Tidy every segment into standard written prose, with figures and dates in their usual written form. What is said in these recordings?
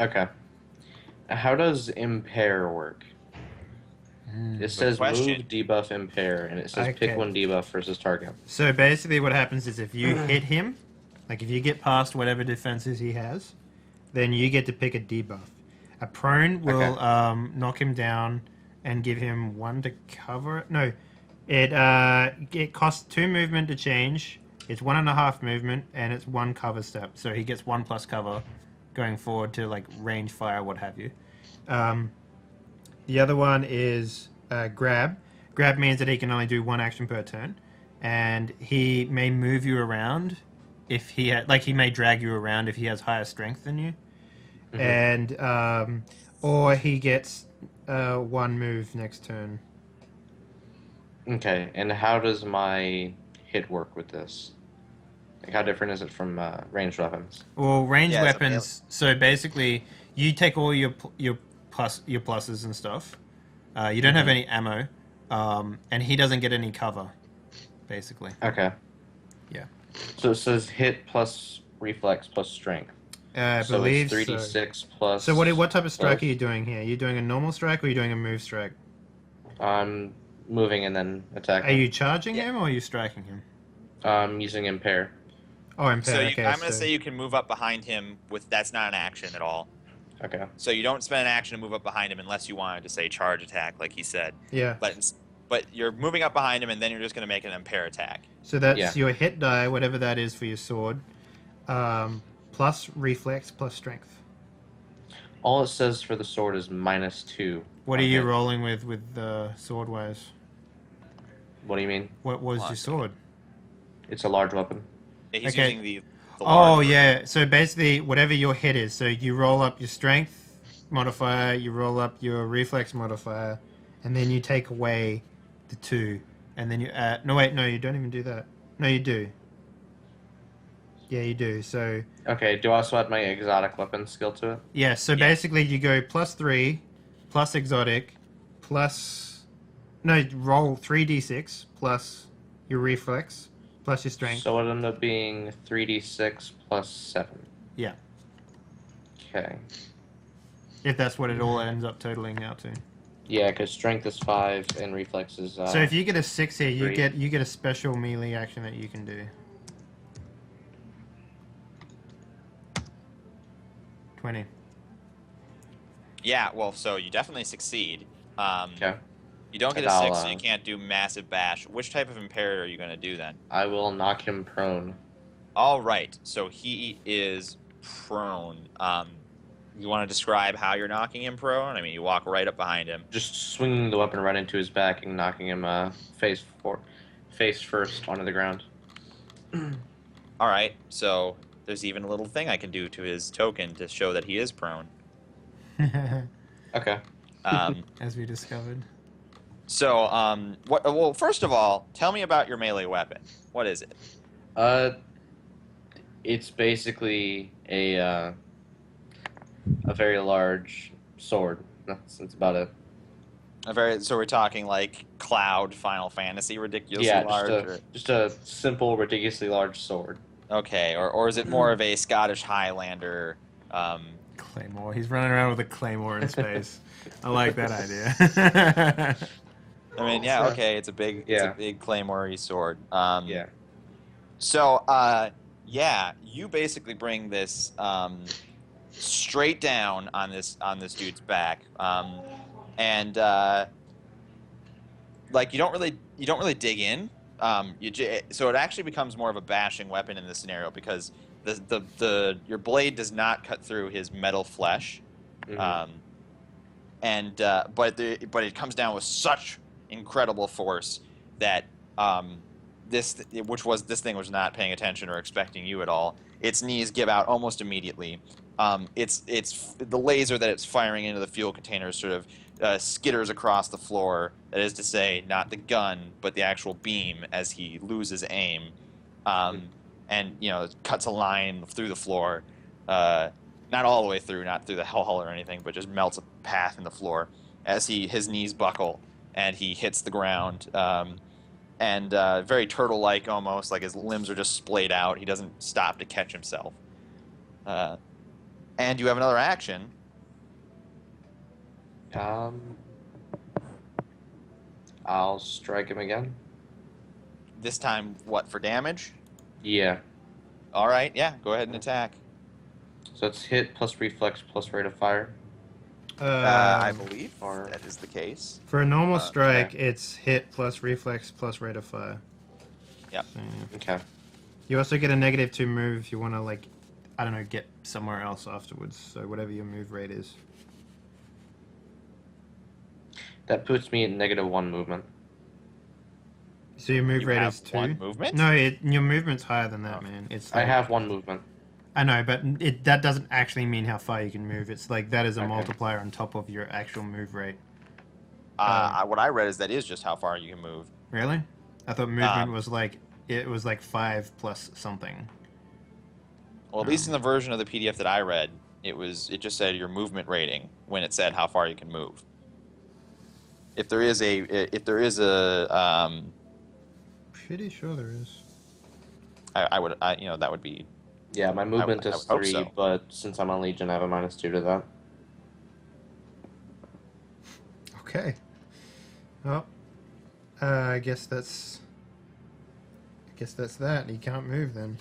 Okay. How does impair work? It Good says question. move, debuff, impair, and it says pick Okay. one debuff versus target. So basically, what happens is if you hit him, like if you get past whatever defenses he has, then you get to pick a debuff. A prone Okay. will knock him down and give him one to cover. No, it costs 2 movement to change. It's 1.5 movement and it's 1 cover step. So he gets 1 plus cover going forward to like range fire, what have you. Um, the other one is grab. Grab means that he can only do 1 action per turn, and he may move you around if he may drag you around if he has higher strength than you, Hmm. and or he gets 1 move next turn. Okay. And how does my hit work with this? Like, how different is it from ranged weapons? Well, ranged Yeah, as a melee. weapons. So basically, you take all your pluses and stuff. You don't have Hmm. any ammo, and he doesn't get any cover. Basically, Okay. yeah. So it says hit plus reflex plus strength. I So it's believe so. 3d6 So plus what type of strike are 12. you doing here? Are you doing a normal strike or are you doing a move strike? I'm moving and then Are attacking. you charging Yeah. him or are you striking him? Using impair. Oh, So impair. Okay, I'm going to so say you can move up behind him with that's not an action at all. Okay. So you don't spend an action to move up behind him unless you wanted to say charge attack, like he said. yeah. But you're moving up behind him, and then you're just going to make an impair attack. So that's Yeah. your hit die, whatever that is for your sword, plus reflex plus strength. All it says for the sword is -2 What are on you hit. rolling with sword wise? What do you mean? What was Hold on your a second. sword? It's a large weapon. Yeah, he's Okay. using the large Oh version. yeah. So basically, whatever your hit is, so you roll up your strength modifier, you roll up your reflex modifier, and then you take away the 2, and then you add. No wait, no, you don't even do that. No, you do. Yeah, you do. So Okay, do I also add my exotic weapon skill to it? yeah. So Yeah. basically, you go +3, plus exotic, plus no roll 3d6 plus your reflex plus your strength. So it ended up being 3d6 plus 7. Yeah. Okay. If that's what it all ends up totaling out to. Yeah, because strength is 5 and reflex is So if you get a 6 here, you 3. get a special melee action that you can do. 20. Yeah, well, so you definitely succeed. Okay. You don't get And a I'll, 6, so you can't do massive bash. Which type of impaired are you going to do then? I will knock him prone. All right, so he is prone. You want to describe how you're knocking him prone? I mean, you walk right up behind him. Just swinging the weapon right into his back and knocking him face first onto the ground. All right, so there's even a little thing I can do to his token to show that he is prone. Okay. As we discovered. So, what? Well, first of all, tell me about your melee weapon. What is it? It's basically a very large sword. That's about it. So we're talking like Cloud Final Fantasy, ridiculously Yeah, large. just a simple, ridiculously large sword. Okay, or is it more of a Scottish Highlander? Claymore. He's running around with a claymore in space. I like that idea. I mean, yeah, okay, it's a Yeah. big claymore-y sword. Yeah. So, yeah, you basically bring this straight down on this dude's back, and like you don't really dig in. So it actually becomes more of a bashing weapon in this scenario because your blade does not cut through his metal flesh, Mhm. but it comes down with such incredible force that this thing was not paying attention or expecting you at all. Its knees give out almost immediately. It's the laser that it's firing into the fuel container sort of skitters across the floor. That is to say, not the gun, but the actual beam as he loses aim, and it cuts a line through the floor, not all the way through, not through the hull or anything, but just melts a path in the floor as his knees buckle and he hits the ground. And very turtle-like almost, like his limbs are just splayed out. He doesn't stop to catch himself. And you have another action. I'll strike him again. This time, what, for damage? Yeah. All right, yeah, go ahead and attack. So it's hit plus reflex plus rate of fire. I believe or- that is the case. For a normal strike, okay. it's hit plus reflex plus rate of fire. Yep. So, yeah. Okay. You also get a -2 move if you want to, like, I don't know, get somewhere else afterwards. So whatever your move rate is. That puts me at -1 movement. So your move You rate have is 2? one movement? No, your movement's higher than that, man. It's I like, have 1 movement. I know, but that doesn't actually mean how far you can move. It's like that is a Okay. multiplier on top of your actual move rate. What I read is that is just how far you can move. Really? I thought movement was like 5 plus something. Well, at least in the version of the PDF that I read, it just said your movement rating when it said how far you can move. If there is a Pretty sure there is. that would be. Yeah, my movement I is would hope 3, so. but since I'm on Legion, I have a -2 to that. Okay. Well, I guess that's that. He can't move then.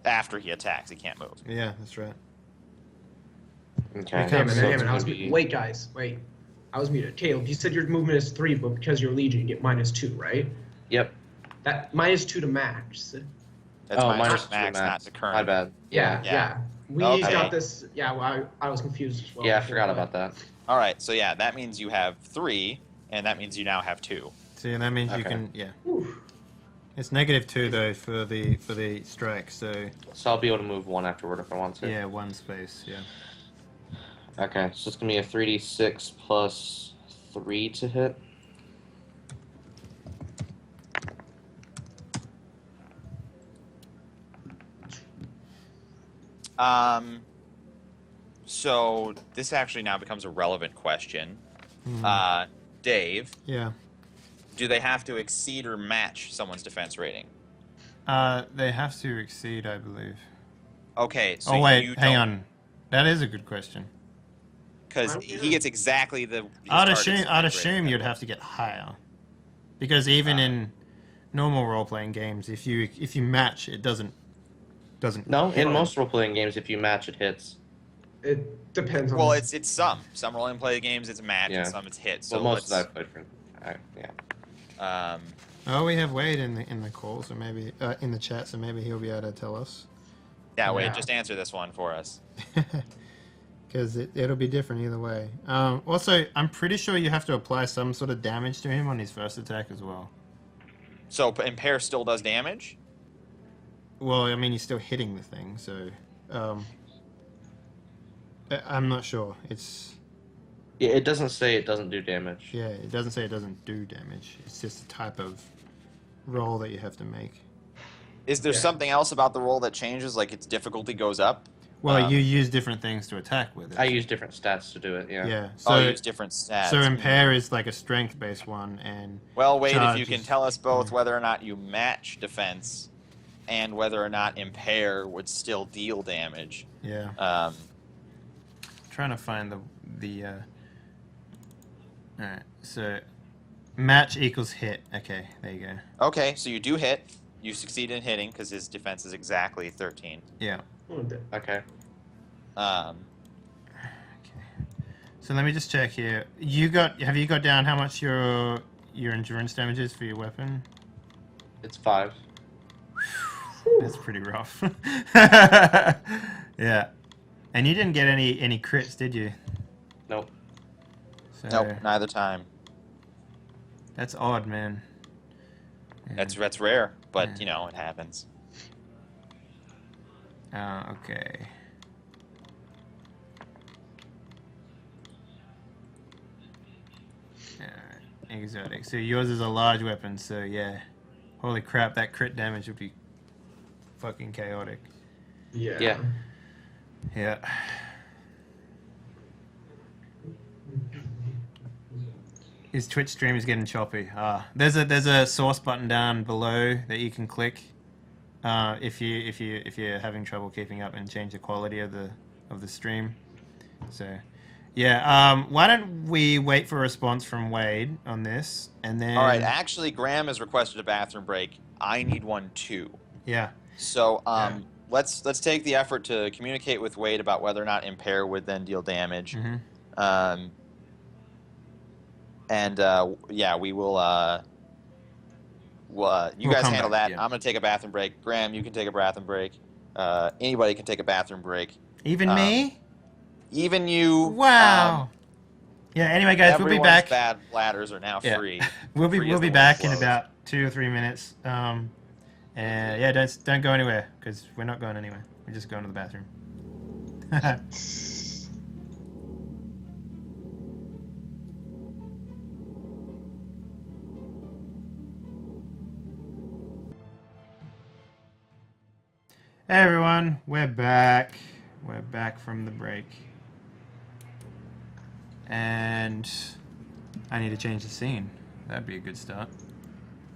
After he attacks, he can't move. Yeah, that's right. Okay. Damn it, so damn it's it, gonna was be- wait, guys, wait. I was muted. Caleb, you said your movement is 3, but because you're Legion, you get -2, right? Yep. That -2 to max. That's Oh, minus -2 max, not max. the current. My bad. Yeah, Yeah. yeah. We Okay. got this. Yeah, well, I was confused as well. Yeah, I before, forgot but- about that. All right, so yeah, that means you have 3, and that means you now have 2. See, that means you Okay. can. Yeah, Whew. it's -2 though for the strike. So So I'll be able to move 1 afterward if I want to. yeah, 1 space. Yeah. Okay, so it's gonna be a 3d6 plus 3 to hit. So this actually now becomes a relevant question. Mhm. Dave, Yeah. do they have to exceed or match someone's defense rating? They have to exceed, I believe. Okay, so Oh wait, you hang on. That is a good question. Because he gets exactly the. his I'd target's assume defense rating. you'd have to get higher, because in normal role playing games, if you match, it doesn't. No, hit in them. most role-playing games, if you match, it hits. It depends on. Well, the- it's some role and play games it's match Yeah. and some it's hit. So Well, most let's. that I've played for. Yeah. Oh, we have Wade in the call, so maybe in the chat, so maybe he'll be able to tell us. Yeah, wait, Yeah. just answer this one for us. Because it'll be different either way. Also, I'm pretty sure you have to apply some sort of damage to him on his first attack as well. So impair still does damage. Well, I mean, he's still hitting the thing, so I'm not sure. It's Yeah, it doesn't say it doesn't do damage. yeah, it doesn't say it doesn't do damage. It's just a type of roll that you have to make. Is there Yeah. something else about the roll that changes? Like its difficulty goes up? Well, you use different things to attack with it. I use different stats to do it. Yeah. Yeah. So So use different stats. so impair is like a strength-based one, and Well, wait, if charge you can is- tell us both whether or not you match defense and whether or not impair would still deal damage. yeah. Trying to find the Alright, so match equals hit. Okay, there you go. Okay, so you do hit. You succeed in hitting because his defense is exactly 13. Yeah. Okay. Um, Okay. So let me just check here. Have you got down how much your endurance damage is for your weapon? It's 5. That's pretty rough. Yeah. And you didn't get any crits, did you? Nope. So nope, neither time. that's odd, man. Yeah. That's rare, but you know it happens. Okay. Alright, exotic. So yours is a large weapon, so yeah. Holy crap, that crit damage would be fucking chaotic. Yeah. Yeah. Yeah. His Twitch stream is getting choppy. There's a source button down below that you can click if you're having trouble keeping up, and change the quality of the stream. So, yeah. Why don't we wait for a response from Wade on this, and then. All right. Actually, Graham has requested a bathroom break. I need one too. Yeah. So let's take the effort to communicate with Wade about whether or not impair would then deal damage. Mm-hmm. Yeah, we will. You We'll guys come handle back, that. yeah. I'm gonna take a bathroom break. Graham, you can take a bathroom break. Anybody can take a bathroom break. Even me? Even you. Wow. Yeah. Anyway, guys, we'll be everyone's back. bad bladders are now Yeah. free. We'll Free as be the back wind in blows. about 2 or 3 minutes. And yeah, don't go anywhere, because we're not going anywhere. We're just going to the bathroom. Hey everyone, we're back. We're back from the break. And I need to change the scene. That'd be a good start.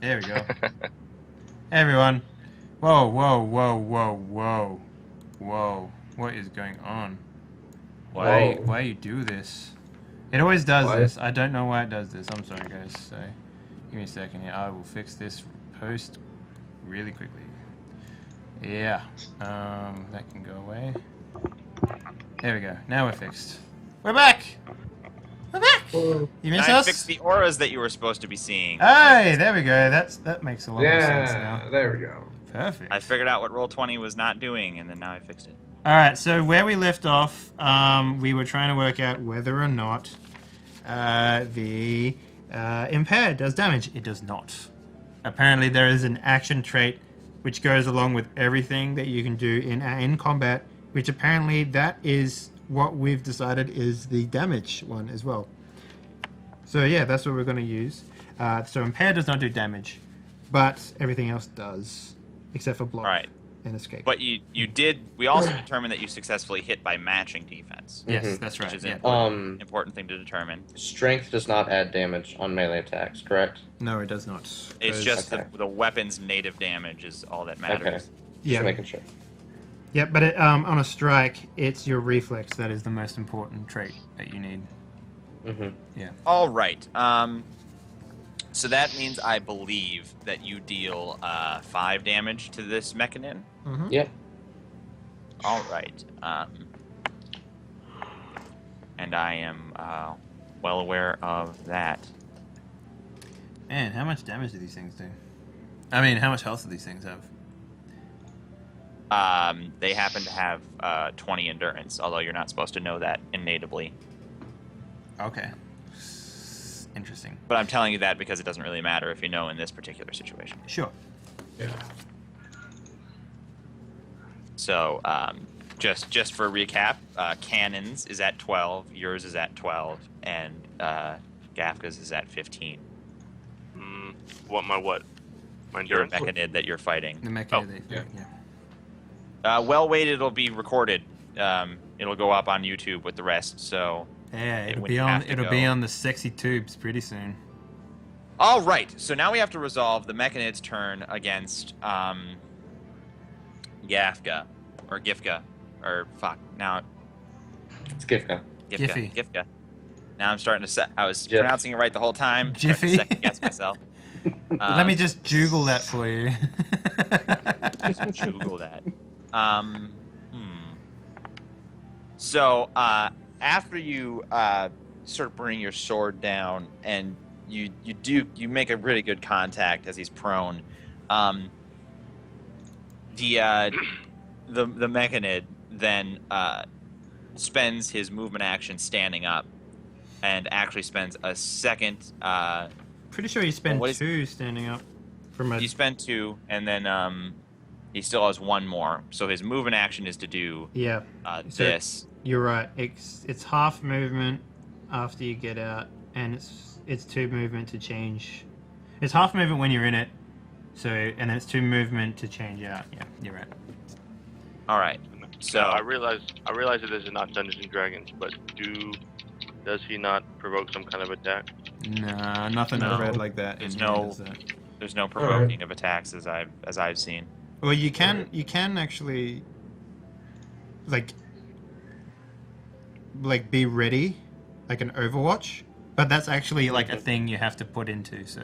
There we go. Hey everyone. Whoa, whoa, whoa, whoa, whoa. Whoa. What is going on? Why you do this? It always does Why? this. I don't know why it does this. I'm sorry guys. So give me a second here. I will fix this post really quickly. Yeah. That can go away. There we go. Now we're fixed. We're back! We're back! Whoa. You miss I us? fixed the auras that you were supposed to be seeing. Hey, there we go. That makes a lot more sense Yeah, now. there we go. Perfect. I figured out what Roll20 was not doing, and then now I fixed it. Alright, so where we left off, we were trying to work out whether or not the impaired does damage. It does not. Apparently there is an action trait which goes along with everything that you can do in combat, which apparently that is what we've decided is the damage one as well. So yeah, that's what we're going to use. So impaired does not do damage, but everything else does, except for block Right. and escape. But we also determined that you successfully hit by matching defense, Yes, Mhm. that's right. which is an Yeah. important thing to determine. Strength does not add damage on melee attacks, correct? No, it does not. It's 'Cause- just Okay. the weapon's native damage is all that Okay. matters. yeah, Just making sure. yeah, but on a strike, it's your reflex that is the most important trait that you need. Mm-hmm. Yeah. All right. So that means I believe that you deal 5 damage to this mechanism. Mm-hmm. Yep. All right. And I am well aware of that. Man, how much damage do these things do? I mean, how much health do these things have? They happen to have 20 endurance, although you're not supposed to know that innately. Okay. Interesting. But I'm telling you that because it doesn't really matter if you know in this particular situation. Sure. Yeah. So, just for recap, Cannon's is at 12, yours is at 12, and Gafka's is at 15. What? My Your endurance? mechanid that you're fighting. The mecha, Oh, yeah. Well weighted, it'll be recorded. It'll go up on YouTube with the rest. So, Yeah, it'll when be you on. have to It'll be go. on the sexy tubes pretty soon. all right. So now we have to resolve the mechanid's turn against Gafka or Gifka or fuck now. It's Gifka. Giffy. Gifka. Now I'm starting to set. I was Jiff. pronouncing it right the whole time. Starting to Jiffy. second guess myself. Let me just juggle that for you. Just Google that. So after you sort of bring your sword down and you make a really good contact as he's prone, the mechanid then spends his movement action standing up and actually spends a second. Pretty sure you spend What is- 2 standing up from a. You spend 2, and then he still has 1 more. So his movement action is to do Yeah, So- this. you're right. It's half movement after you get out, and it's 2 movement to change. It's half movement when you're in it, so and then it's 2 movement to change out. Yeah, you're right. All right. So I realize that this is not Dungeons and Dragons, but does he not provoke some kind of attack? Nah, nothing No. I've read like that. There's in no- here does that. there's no provoking of attacks as I've seen. Well, you can actually like be ready, like an Overwatch, but that's actually like a thing you have to put into. So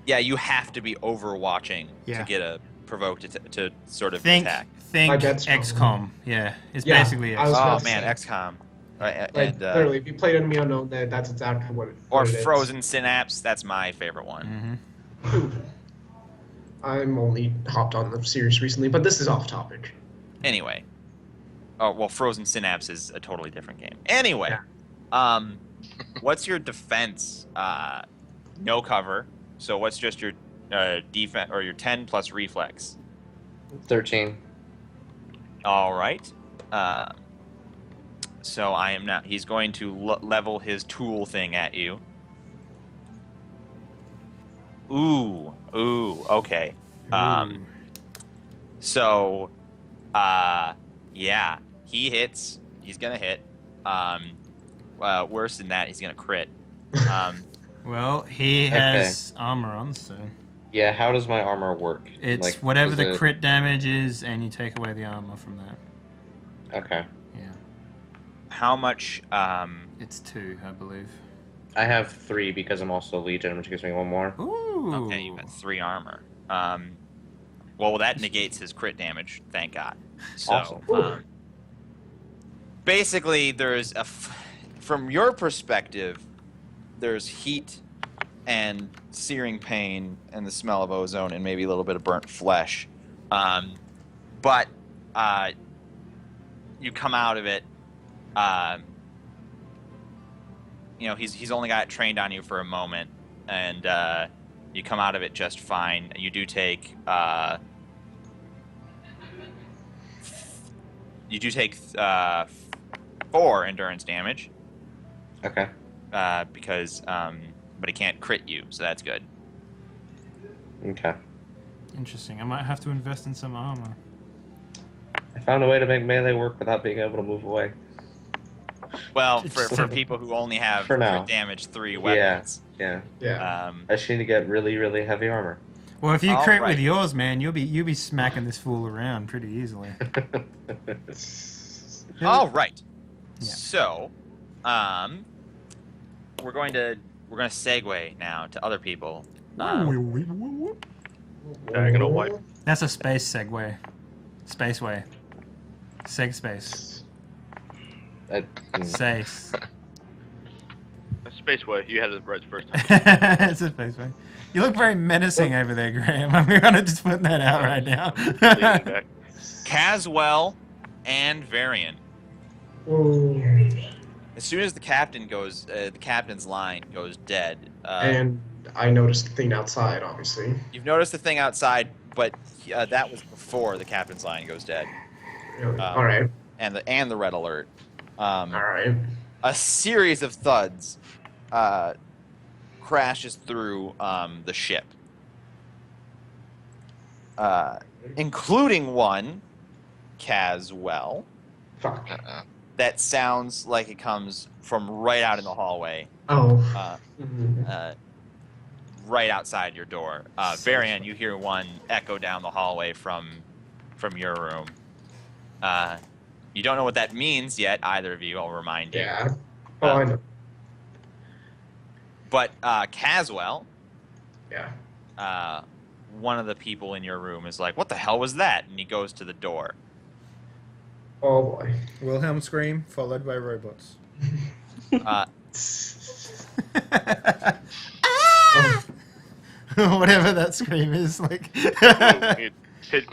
Yeah, you have to be overwatching Yeah. to get a provoke to sort of think attack. think Like XCOM. XCOM. Yeah, it's Yeah, basically I was XCOM. about Oh to man, say. XCOM. Like literally, if you played Enemy Unknown, that's exactly what Or it is. Frozen Synapse. That's my favorite one. Mm-hmm. I'm only hopped on the series recently, but this is off topic. Anyway. Oh well, Frozen Synapse is a totally different game. Anyway, what's your defense? No cover. So what's just your defense or your 10 plus reflex? 13. All right. So I am not. He's going to level his tool thing at you. Ooh. Okay. So, yeah, he hits. He's gonna hit. Worse than that, he's gonna crit. Well, he has armor on, so Yeah, how does my armor work? it's Like, whatever is the it- crit damage is, and you take away the armor from that. Okay. Yeah, How much? it's 2, I believe. I have 3 because I'm also Legion, which gives me 1 more. Ooh. Okay, you've got 3 armor. Well, that negates his crit damage. Thank God. So, Awesome. basically, there's from your perspective, there's heat and searing pain and the smell of ozone and maybe a little bit of burnt flesh. But you come out of it. He's only got it trained on you for a moment, and you come out of it just fine. You do take 4 endurance damage. Okay. Because but he can't crit you, so that's good. Okay. Interesting. I might have to invest in some armor. I found a way to make melee work without being able to move away. Well, for people who only have For now. crit damage 3 weapons. Yeah. Yeah. I just need to get really, really heavy armor. Well, if you All crit right. with yours, man, you'll be smacking this fool around pretty easily. All right. Yeah. So, we're going to segue now to other people. Diagonal white. That's a space segue. Spaceway. Seg space. Sace. Spaceway. You had it right the first time. It's a spaceway. You look very menacing over there, Graham. I'm gonna just put that out right now. Leaning back. Caswell and Varian. Ooh. As soon as the captain's line goes dead. And I noticed the thing outside, obviously. You've noticed the thing outside, but that was before the captain's line goes dead, All right. and the red alert. All right. A series of thuds crashes through the ship, including one, Caswell, Fuck. that sounds like it comes from right out in the hallway. Oh. Right outside your door. Varian, you hear one echo down the hallway from your room. You don't know what that means yet, either of you, I'll remind you. Yeah. Oh, I know. But Caswell, Yeah. one of the people in your room is like, what the hell was that? And he goes to the door. Oh boy. Wilhelm scream followed by robots. Whatever that scream is, like. You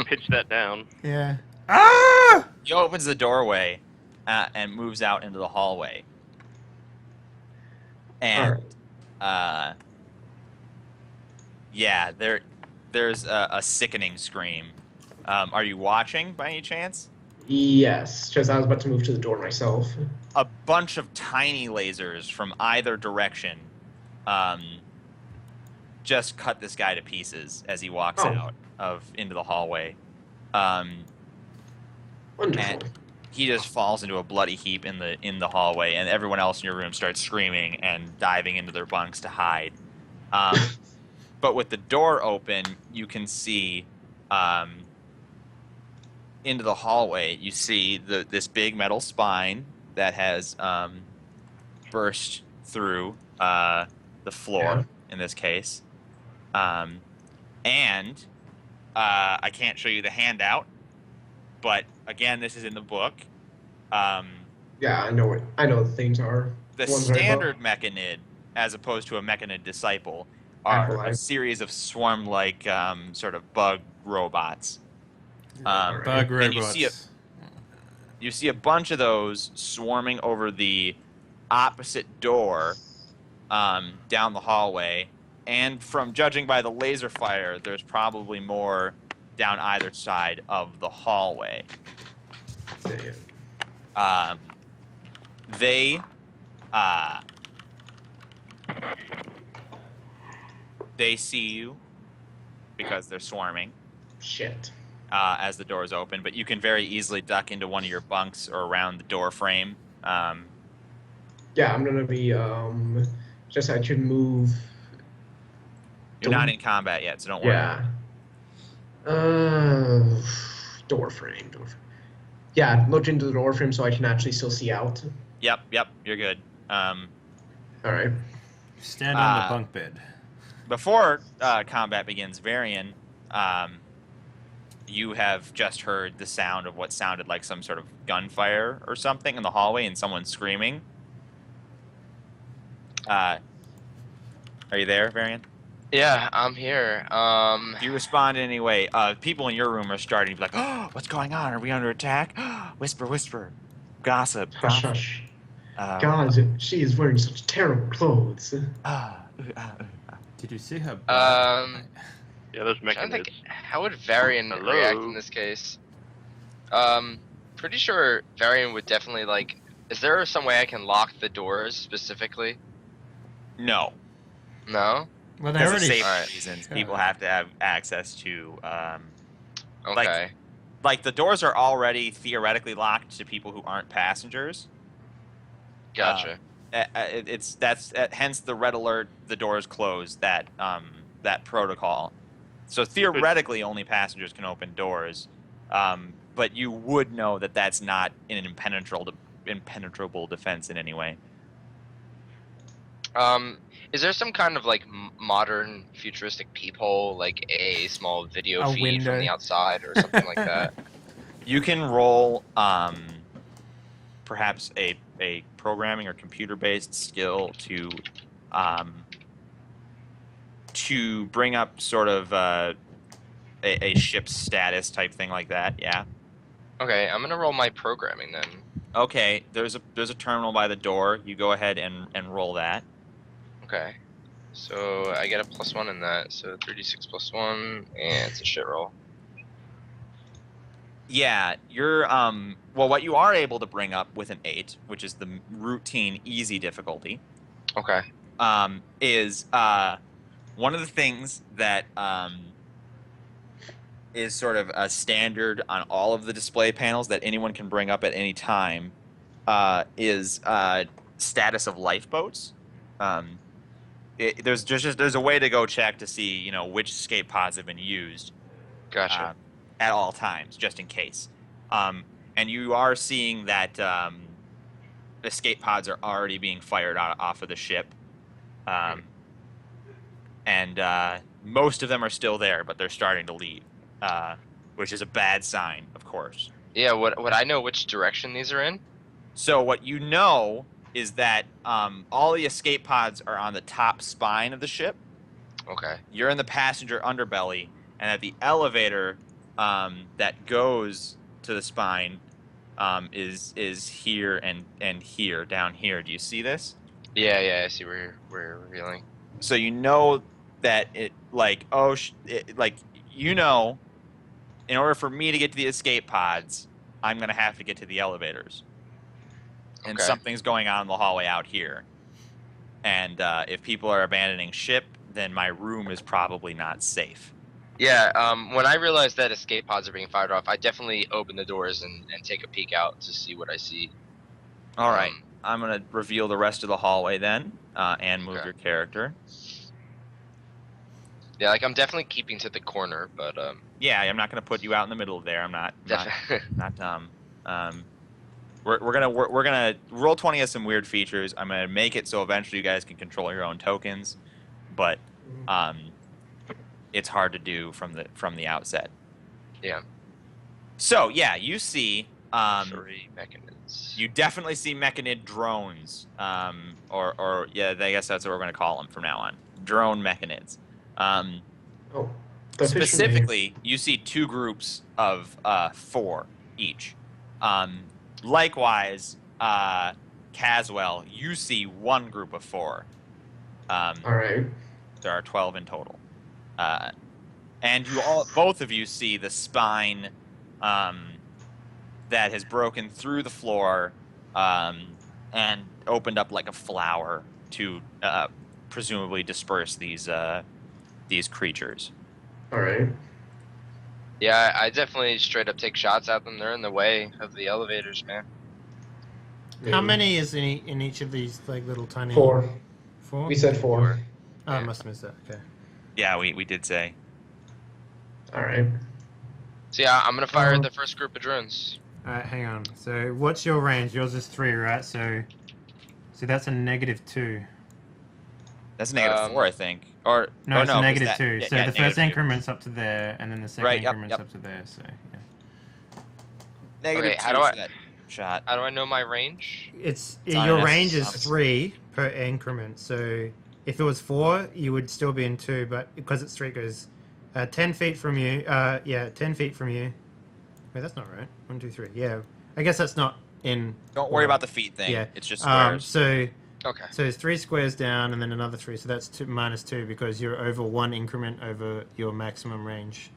pitch that down. Yeah. Ah! He opens the doorway and moves out into the hallway. And, yeah, there's a sickening scream. Are you watching by any chance? Yes, because I was about to move to the door myself. A bunch of tiny lasers from either direction just cut this guy to pieces as he walks out into the hallway. Wonderful. And he just falls into a bloody heap in the hallway, and everyone else in your room starts screaming and diving into their bunks to hide. But with the door open, you can see into the hallway, you see this big metal spine that has burst through the floor in this case, and I can't show you the handout, but again, this is in the book. Yeah, I know what the things are. The Ones right above. standard mechanid, as opposed to a mechanid disciple, are a Afterlife. series of swarm-like sort of bug robots. Alright. Bug And robots. you see a bunch of those swarming over the opposite door down the hallway, and from judging by the laser fire, there's probably more down either side of the hallway. Yeah. They see you because they're swarming Shit. as the doors open, but you can very easily duck into one of your bunks or around the door frame. Yeah, I'm gonna be just I should move. You're not in combat yet, so don't worry. Yeah. Door frame. Yeah, look into the door frame so I can actually still see out. Yep, you're good. All right. Stand on the bunk bed. Before combat begins, Varian, you have just heard the sound of what sounded like some sort of gunfire or something in the hallway and someone screaming. Are you there, Varian? Yeah, I'm here. Do you respond in any way? People in your room are starting to be like, "Oh, what's going on? Are we under attack?" Whisper, whisper, gossip. Hush, gossip. hush. God, she is wearing such terrible clothes. Did you see her? Yeah, those I don't think. mechanisms. How would Varian Hello? react in this case? Pretty sure Varian would definitely like. Is there some way I can lock the doors specifically? No. No. Well, they Because of already. safety Alright. reasons, people have to have access to. Okay. Like the doors are already theoretically locked to people who aren't passengers. Gotcha. Hence the red alert. The doors closed. That protocol. So theoretically, only passengers can open doors. But you would know that that's not an impenetrable defense in any way. Is there some kind of like modern futuristic peephole, like a small video A feed window. from the outside or something like that? You can roll perhaps a programming or computer-based skill to bring up sort of a ship's status type thing like that. Yeah. Okay, I'm gonna roll my programming then. Okay. There's a terminal by the door. You go ahead and roll that. Okay. So I get a +1 in that, so 3d6 +1, and it's a shit roll. Yeah, you're well, what you are able to bring up with an 8, which is the routine easy difficulty, Okay. is one of the things that is sort of a standard on all of the display panels that anyone can bring up at any time is status of lifeboats. There's a way to go check to see which escape pods have been used. Gotcha. At all times, just in case. And you are seeing that escape pods are already being fired off of the ship. And most of them are still there, but they're starting to leave, which is a bad sign, of course. Yeah, would I know which direction these are in? So what you know is that all the escape pods are on the top spine of the ship. Okay. You're in the passenger underbelly, and that the elevator that goes to the spine is here and here, down here. Do you see this? Yeah, I see where we're revealing. So you know that in order for me to get to the escape pods, I'm gonna have to get to the elevators. And Okay. something's going on in the hallway out here. And if people are abandoning ship, then my room is probably not safe. Yeah, when I realized that escape pods are being fired off, I definitely open the doors and take a peek out to see what I see. All right, I'm gonna reveal the rest of the hallway then, and move Okay. your character. Yeah, like I'm definitely keeping to the corner, but Yeah, I'm not going to put you out in the middle there. I'm not dumb. We're gonna roll 20 has some weird features. I'm gonna make it so eventually you guys can control your own tokens, but it's hard to do from the outset. Yeah. So yeah, you see 3 mechanics. you definitely see mechanid drones, or yeah, I guess that's what we're gonna call them from now on. Drone mechanids. Oh, the official Specifically, you see 2 groups of 4 each. Likewise, Caswell, you see 1 group of 4. name. All right. There are 12 in total. And both of you see the spine that has broken through the floor and opened up like a flower to presumably disperse these creatures. All right. Yeah, I definitely straight up take shots at them. They're in the way of the elevators, man. How many is in each of these like little tiny? 4. 4? We said 4. Oh, I must have missed that. Okay. Yeah, we did say. All right. So yeah, I'm gonna fire the first group of drones. Alright, hang on. So what's your range? Yours is 3, right? So that's a -2. That's a -4, I think. Or No, it's a -2. -2. Yeah, So yeah, the first -2. increment's up to there, and then the second Right, yep, increment's yep. up to there. So yeah. -2 how do for I- that shot. How do I know my range? It's on your an range is S. 3 per increment. So if it was 4, you would still be in 2, but because it's 3, it goes 10 feet from you. 10 feet from you. Wait, that's not right. 1, 2, 3. Yeah, I guess that's not in. Don't worry about the feet thing. Yeah. It's just squares. So Okay. it's 3 squares down, and then another 3. So that's -2 because you're over 1 increment over your maximum range.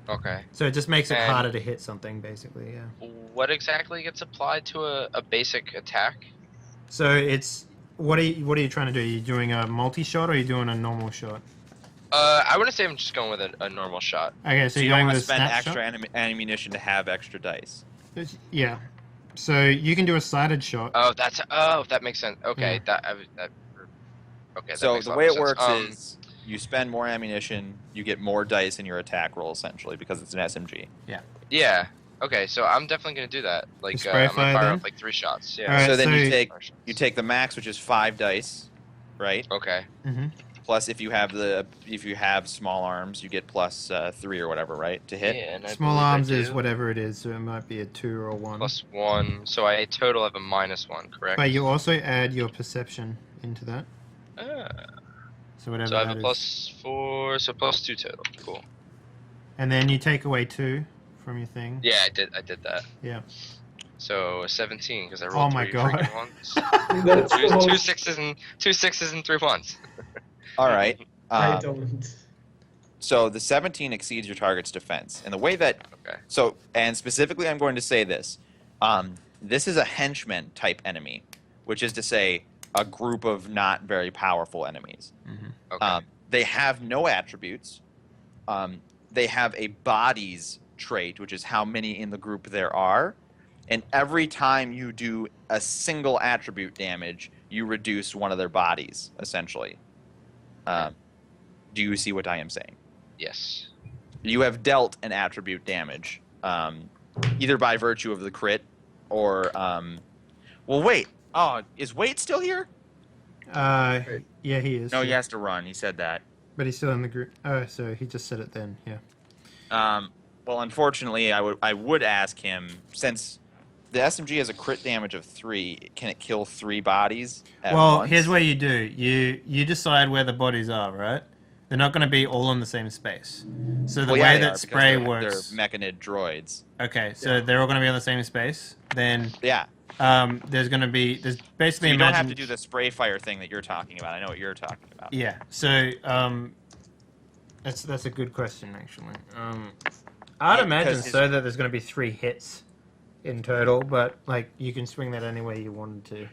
Okay. So it just makes it And- harder to hit something, basically. Yeah. What exactly gets applied to a basic attack? So it's what are you trying to do? Are you doing a multi-shot or are you doing a normal shot? I wouldn't say I'm just going with a normal shot. Okay, so so you you're don't going want with to a spend snapshot? extra ammunition to have extra dice. Yeah. So you can do a sighted shot. That makes sense. Okay, Yeah. okay. That So makes a the lot way more it works sense. is you spend more ammunition, you get more dice in your attack roll essentially because it's an SMG. Yeah. Okay, so I'm definitely gonna do that. Like spray I'm gonna fire fire then? up like 3 shots. Yeah. Alright, so then you so- take the max, which is 5 dice, right? Okay. Mm-hmm. Plus if you have small arms, you get plus 3 or whatever, right, to hit. Yeah, and I Small believe I arms is do. whatever it is, so it might be a 2 or a 1. +1, so I total have a -1, correct? But you also add your perception into that. Ah, So whatever so I have that a is. +4, so +2 total. Cool. And then you take away 2 from your thing. Yeah, I did that. Yeah. So 17 because I Oh rolled my 3 God. freaking ones. That's the two most. sixes and 2 6s and 3 1s. All right. I don't. So the 17 exceeds your target's defense. And the way that Okay. and specifically I'm going to say this. This is a henchman type enemy, which is to say a group of not very powerful enemies. Okay. They have no attributes. They have a bodies trait, which is how many in the group there are. And every time you do a single attribute damage, you reduce one of their bodies, essentially. Do you see what I am saying? Yes. You have dealt an attribute damage, either by virtue of the crit or... well, wait. Oh, is Wade still here? Yeah, he is. No, he has to run. He said that. But he's still in the group. Oh, so he just said it then. Yeah. Well, unfortunately, I would ask him, since the SMG has a crit damage of 3, can it kill 3 bodies at Well, once? here's what you do. You decide where the bodies are, right? They're not going to be all in the same space. So the Well, yeah, way they are, that because spray they're works. mechanid droids. Okay, so they're all going to be on the same space. Then Yeah. there's basically So you don't have imagine- to do the spray fire thing that you're talking about. I know what you're talking about. Yeah. So that's a good question actually. I'd Yeah, imagine because so that there's going to be 3 hits in total, but like you can swing that any way you wanted to.